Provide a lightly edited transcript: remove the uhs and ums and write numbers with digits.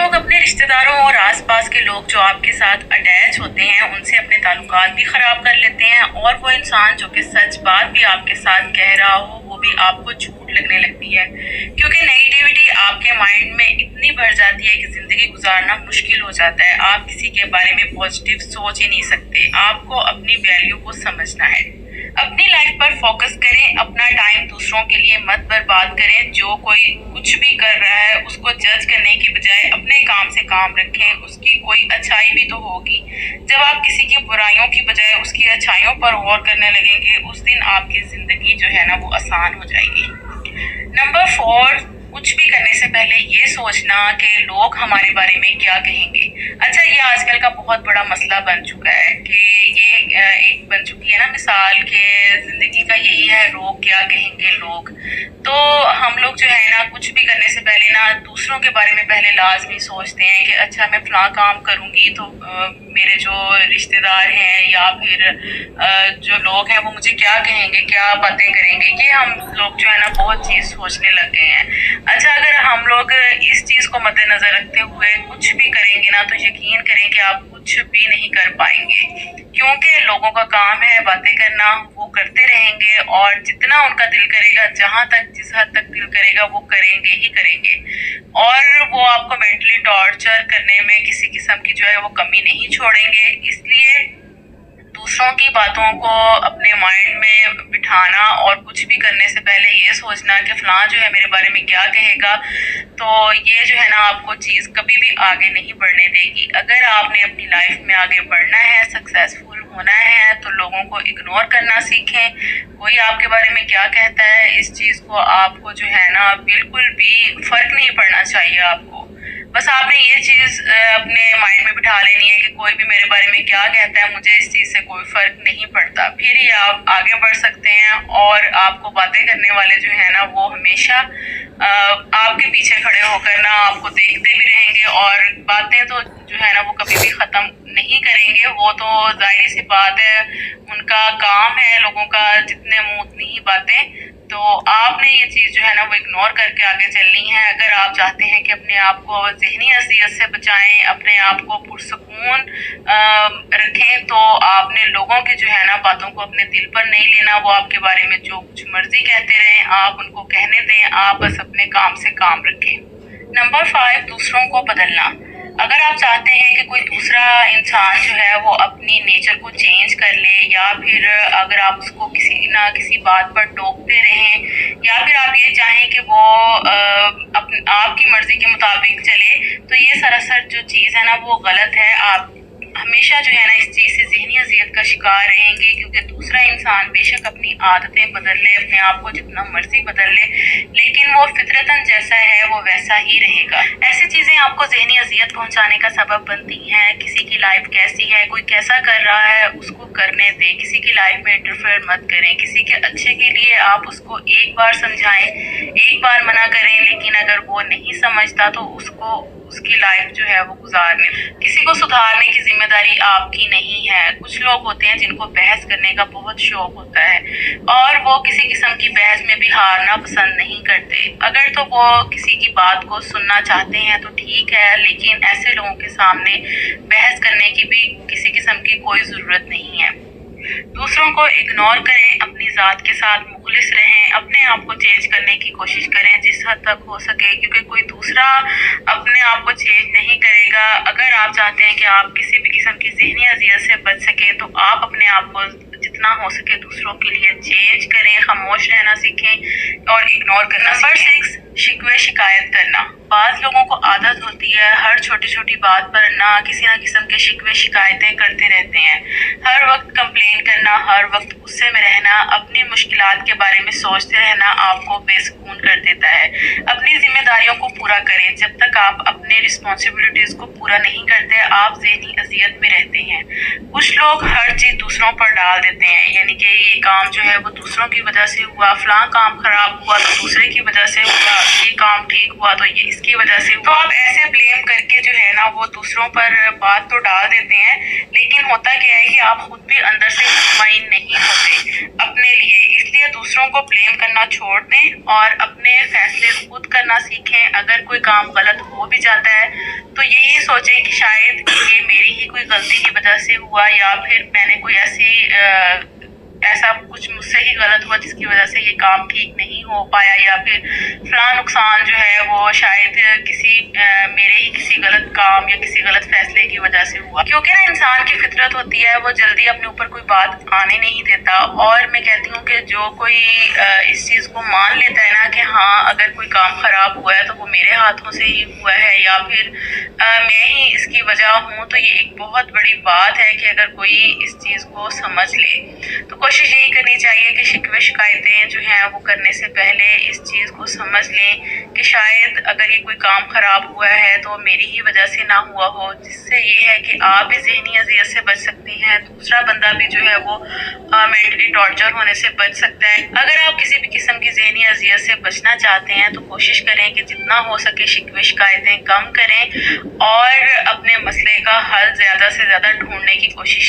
लोग अपने रिश्तेदारों और आसपास के लोग जो आपके साथ अटैच होते हैं उनसे अपने ताल्लुकात भी ख़राब कर लेते हैं, और वो इंसान जो कि सच बात भी आपके साथ कह रहा हो वो भी आपको झूठ लगने लगती है, क्योंकि नेगेटिविटी आपके माइंड में इतनी भर जाती है कि ज़िंदगी गुजारना मुश्किल हो जाता है। आप किसी के बारे में पॉजिटिव सोच ही नहीं सकते। आपको अपनी वैल्यू को समझना है। अपनी लाइफ पर फोकस करें, अपना टाइम दूसरों के लिए मत बर्बाद करें। जो कोई कुछ भी कर रहा है उसको जज करने की बजाय अपने काम से काम रखें, उसकी कोई अच्छाई भी तो होगी। जब आप किसी की बुराइयों की बजाय उसकी अच्छाइयों पर गौर करने लगेंगे उस दिन आपकी ज़िंदगी जो है ना वो आसान हो जाएगी। नंबर 4, कुछ भी करने से पहले ये सोचना कि लोग हमारे बारे में क्या कहेंगे। अच्छा, ये आजकल का बहुत बड़ा मसला बन चुका है कि ये एक बन चुकी है ना मिसाल कि ज़िंदगी का यही है लोग क्या कहेंगे लोग। तो हम लोग जो है ना कुछ भी करने से पहले ना दूसरों के बारे में पहले लाजमी सोचते हैं कि अच्छा मैं फ़लाँ काम करूँगी तो मेरे जो रिश्तेदार हैं या फिर जो लोग हैं वो मुझे क्या कहेंगे, क्या बातें करेंगे। ये हम लोग जो है ना बहुत चीज़ सोचने लग गए हैं। अच्छा, अगर हम लोग इस चीज़ को मद्देनज़र रखते हुए कुछ भी करेंगे ना तो यकीन करें कि आप कुछ भी नहीं कर पाएंगे, क्योंकि लोगों का काम है बातें करना। वो करते रहेंगे और जितना उनका दिल करेगा, जहाँ तक जिस हद तक दिल करेगा वो करेंगे ही करेंगे, और वो आपको मेंटली टॉर्चर करने में किसी किस्म की जो है वो कमी नहीं छोड़ेंगे। इसलिए दूसरों की बातों को अपने माइंड में बिठाना और कुछ भी करने से पहले ये सोचना कि फ़लाँ जो है मेरे बारे में क्या कहेगा, तो ये जो है ना आपको चीज़ कभी भी आगे नहीं बढ़ने देगी। अगर आपने अपनी लाइफ में आगे बढ़ना है, सक्सेसफुल होना है, तो लोगों को इग्नोर करना सीखें। कोई आपके बारे में क्या कहता है इस चीज़ को आपको जो है ना बिल्कुल भी फ़र्क नहीं पड़ना चाहिए आपको। बस आपने ये चीज़ अपने माइंड में बिठा लेनी है कि कोई भी मेरे बारे में क्या कहता है मुझे इस चीज़ से कोई फ़र्क नहीं पड़ता। फिर ही आप आगे बढ़ सकते हैं, और आपको बातें करने वाले जो है ना वो हमेशा आपके पीछे खड़े होकर ना आपको देखते भी रहेंगे, और बातें तो जो है ना वो कभी भी ख़त्म नहीं करेंगे। वो तो जाहिर सी बात है, उनका काम है लोगों का जितने मुँह उतनी ही बातें। तो आपने ये चीज़ जो है ना वो इग्नोर करके आगे चलनी है। अगर आप चाहते हैं कि अपने आप को ज़हनी अज़ियत से बचाएं, अपने आप को पुरसकून रखें, तो आपने लोगों के जो है ना बातों को अपने दिल पर नहीं लेना। वो आपके बारे में जो कुछ मर्जी कहते रहें, आप उनको कहने दें, आप बस अपने काम से काम रखें। नंबर 5, दूसरों को बदलना। अगर आप चाहते हैं कि कोई दूसरा इंसान जो है वो अपनी नेचर को चेंज कर ले, या फिर अगर आप उसको किसी ना किसी बात पर टोकते रहें, या फिर आप ये चाहें कि वो आपकी मर्ज़ी के मुताबिक चले, तो ये सरासर जो चीज़ है ना वो गलत है। आप हमेशा जो है ना इस चीज़ से ज़हनी अज़ियत का शिकार रहेंगे, क्योंकि दूसरा इंसान बेशक अपनी आदतें बदल ले, अपने आप को जितना मर्जी बदल ले, लेकिन वो फितरतन जैसा है वो वैसा ही रहेगा। ऐसी चीज़ें आपको ज़हनी अज़ियत पहुंचाने का सबब बनती हैं। किसी की लाइफ कैसी है, कोई कैसा कर रहा है उसको करने दें, किसी की लाइफ में इंटरफेयर मत करें। किसी के अच्छे के लिए आप उसको एक बार समझाएं, एक बार मना करें, लेकिन अगर वो नहीं समझता तो उसको उसकी लाइफ जो है वो गुजारने। किसी को सुधारने की जिम्मेदारी आपकी नहीं है। कुछ लोग होते हैं जिनको बहस करने का बहुत शौक होता है, और वो किसी किस्म की बहस में भी हारना पसंद नहीं करते। अगर तो वो किसी की बात को सुनना चाहते हैं तो ठीक है, लेकिन ऐसे लोगों के सामने बहस करने की भी किसी किस्म की कोई ज़रूरत नहीं है। दूसरों को इग्नोर करें, अपनी ज़ात के साथ मुखलिस रहें, अपने आप को चेंज करने की कोशिश करें जिस हद तक हो सके, क्योंकि कोई दूसरा अपने आप को चेंज नहीं करेगा। अगर आप चाहते हैं कि आप किसी भी किस्म की ज़हनी अज़ियत से बच सकें, तो आप अपने आप को जितना हो सके दूसरों के लिए चेंज करें, खामोश रहना सीखें और इग्नोर करना। नंबर 6, शिकवे शिकायत करना। बाज़ लोगों को आदत होती है हर छोटी छोटी बात पर ना किस्म के शिकवे शिकायतें करते रहते हैं। हर वक्त कंप्लेन करना, हर वक्त गुस्से में रहना, अपनी मुश्किलात के बारे में सोचते रहना आपको बेसुकून कर देता है। अपनी जिम्मेदारियों को पूरा करें। जब तक आप अपने रिस्पॉन्सिबिलिटीज़ को पूरा नहीं करते, आप ज़हनी अज़ियत में रहते हैं। कुछ लोग हर चीज़ दूसरों पर डाल देते हैं, यानी कि ये काम जो है वो दूसरों की वजह से हुआ, फ़लाँ काम ख़राब हुआ तो दूसरे की वजह से हुआ, ये काम ठीक हुआ तो ये इसकी वजह से हुआ। तो आप ऐसे ब्लेम करके जो है نا وہ دوسروں پر بات تو ڈال دیتے ہیں، لیکن ہوتا کیا ہے کہ آپ خود بھی اندر سے مطمئن نہیں ہوتے اپنے لیے، اس لیے دوسروں کو بلیم کرنا چھوڑ دیں اور اپنے فیصلے خود کرنا سیکھیں۔ اگر کوئی کام غلط ہو بھی جاتا ہے تو یہی سوچیں کہ شاید یہ میری ہی کوئی غلطی کی وجہ سے ہوا، یا پھر میں نے کوئی ایسا کچھ مجھ سے ہی غلط ہوا جس کی وجہ سے یہ کام ٹھیک نہیں ہو پایا، یا پھر فلاں نقصان جو ہے وہ شاید میرے ہی کسی غلط کام یا کسی غلط فیصلے کی وجہ سے ہوا۔ کیونکہ نا انسان کی فطرت ہوتی ہے وہ جلدی اپنے اوپر کوئی بات آنے نہیں دیتا، اور میں کہتی ہوں کہ جو کوئی اس چیز کو مان لیتا ہے نا کہ ہاں اگر کوئی کام خراب ہوا ہے تو وہ میرے ہاتھوں سے ہی ہوا ہے، یا پھر میں ہی اس کی وجہ ہوں، تو یہ ایک بہت بڑی بات ہے کہ اگر کوئی اس چیز کو سمجھ لے۔ تو کوشش یہی کرنی چاہیے کہ شکوے شکایتیں جو ہیں وہ کرنے سے پہلے اس چیز کو سمجھ لیں کہ شاید اگر یہ کوئی کام خراب ہوا ہے تو میری ہی وجہ سے نہ ہوا ہو، جس سے یہ ہے کہ آپ بھی ذہنی اذیت سے بچ سکتے ہیں، دوسرا بندہ بھی جو ہے وہ مینٹلی ٹارچر ہونے سے بچ سکتا ہے۔ اگر آپ کسی بھی قسم کی ذہنی اذیت سے بچنا چاہتے ہیں تو کوشش کریں کہ جتنا ہو سکے شکوے شکایتیں کم کریں اور اپنے مسئلے کا حل زیادہ سے زیادہ ڈھونڈنے کی کوشش